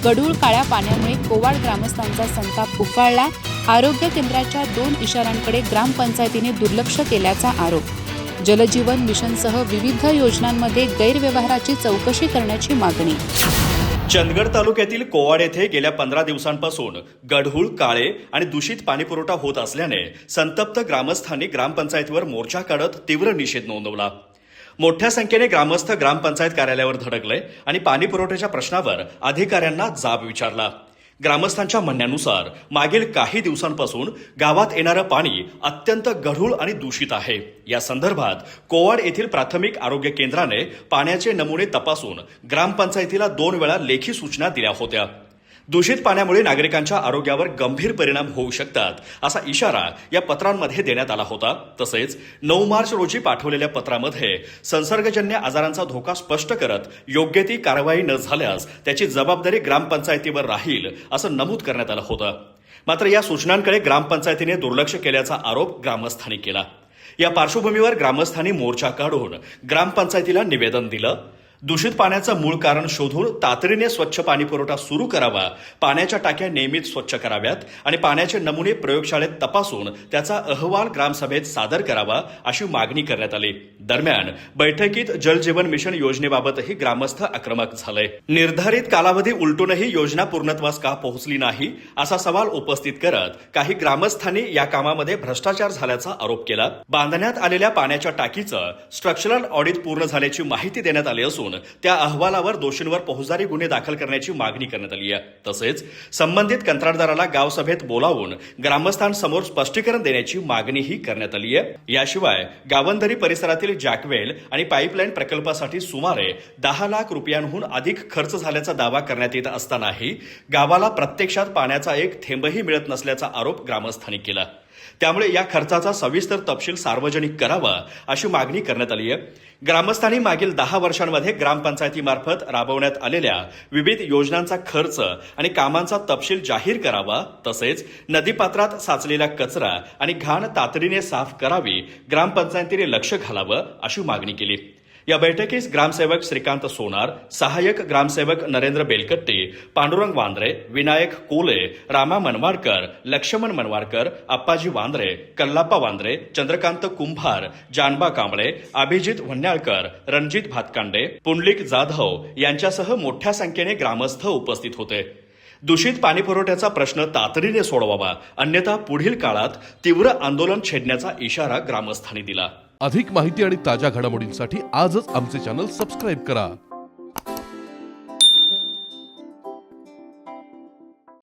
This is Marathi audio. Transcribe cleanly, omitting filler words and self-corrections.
गढूळ काळ्या पाण्यामुळे कोवाड ग्रामस्थांचा संताप उफाळला। आरोग्य केंद्राच्या 2 इशाऱ्यांकडे ग्रामपंचायतीने दुर्लक्ष केल्याचा आरोप। जलजीवन मिशनसह विविध योजनांमध्ये गैरव्यवहाराची चौकशी करण्याची मागणी। चंदगड तालुक्यातील कोवाड येथे गेल्या 15 दिवसांपासून गढूळ, काळे आणि दूषित पाणीपुरवठा होत असल्याने संतप्त ग्रामस्थांनी ग्रामपंचायतीवर मोर्चा काढत तीव्र निषेध नोंदवला। मोठ्या संख्येने ग्रामस्थ ग्रामपंचायत कार्यालयावर धडकले आणि पाणीपुरवठ्याच्या प्रश्नावर अधिकाऱ्यांना जाब विचारला। ग्रामस्थांच्या म्हणण्यानुसार मागील काही दिवसांपासून गावात येणारं पाणी अत्यंत गढूळ आणि दूषित आहे। या संदर्भात कोवाड येथील प्राथमिक आरोग्य केंद्राने पाण्याचे नमुने तपासून ग्रामपंचायतीला 2 वेळा लेखी सूचना दिल्या होत्या। दूषित पाण्यामुळे नागरिकांच्या आरोग्यावर गंभीर परिणाम होऊ शकतात असा इशारा या पत्रांमध्ये देण्यात आला होता। तसेच 9 मार्च रोजी पाठवलेल्या पत्रामध्ये संसर्गजन्य आजारांचा धोका स्पष्ट करत योग्य ती कारवाई न झाल्यास त्याची जबाबदारी ग्रामपंचायतीवर राहील असं नमूद करण्यात आलं होतं। मात्र या सूचनांकडे ग्रामपंचायतीने दुर्लक्ष केल्याचा आरोप ग्रामस्थांनी केला। या पार्श्वभूमीवर ग्रामस्थांनी मोर्चा काढून ग्रामपंचायतीला निवेदन दिलं। दूषित पाण्याचं मूळ कारण शोधून तातडीने स्वच्छ पाणीपुरवठा सुरू करावा, पाण्याच्या टाक्या नियमित स्वच्छ कराव्यात आणि पाण्याचे नमुने प्रयोगशाळेत तपासून त्याचा अहवाल ग्रामसभेत सादर करावा अशी मागणी करण्यात आली। दरम्यान बैठकीत जलजीवन मिशन योजनेबाबतही ग्रामस्थ आक्रमक झाले। निर्धारित कालावधी उलटूनही योजना पूर्णत्वास का पोहोचली नाही असा सवाल उपस्थित करत काही ग्रामस्थांनी या कामामध्ये भ्रष्टाचार झाल्याचा आरोप केला। बांधण्यात आलेल्या पाण्याच्या टाकीचं स्ट्रक्चरल ऑडिट पूर्ण झाल्याची माहिती देण्यात आली असून त्या अहवालावर दोषींवर फौजदारी गुन्हे दाखल करण्याची मागणी करण्यात आली आहे। तसेच संबंधित कंत्राटदाराला गावसभेत बोलावून ग्रामस्थांसमोर स्पष्टीकरण देण्याची मागणीही करण्यात आली आहे। याशिवाय गावंदरी परिसरातील जॅकवेल आणि पाईपलाईन प्रकल्पासाठी सुमारे 10 लाख रुपयांहून अधिक खर्च झाल्याचा दावा करण्यात येत असतानाही गावाला प्रत्यक्षात पाण्याचा एक थेंबही मिळत नसल्याचा आरोप ग्रामस्थांनी केला। त्यामुळे या खर्चाचा सविस्तर तपशील सार्वजनिक करावा अशी मागणी करण्यात आली आहे। ग्रामस्थांनी मागील 10 वर्षांमध्ये ग्रामपंचायतीमार्फत राबवण्यात आलेल्या विविध योजनांचा खर्च आणि कामांचा तपशील जाहीर करावा। तसेच नदीपात्रात साचलेला कचरा आणि घाण तातडीने साफ करावी, ग्रामपंचायतीने लक्ष घालावं अशी मागणी केली। या बैठकीस ग्रामसेवक श्रीकांत सोनार, सहाय्यक ग्रामसेवक नरेंद्र बेलकट्टे, पांडुरंग वांद्रे, विनायक कोले, रामा मनवारकर, लक्ष्मण मनवारकर, अप्पाजी वांद्रे, कल्लाप्पा वांद्रे, चंद्रकांत कुंभार, जानबा कांबळे, अभिजित वन्याळकर, रणजित भातकांडे, पुंडलिक जाधव यांच्यासह मोठ्या संख्येने ग्रामस्थ उपस्थित होते। दूषित पाणीपुरवठ्याचा प्रश्न तातडीने सोडवावा, अन्यथा पुढील काळात तीव्र आंदोलन छेडण्याचा इशारा ग्रामस्थांनी दिला। अधिक माहिती आणि ताज्या घडामोडींसाठी आजच आमचे चॅनल सबस्क्राईब करा।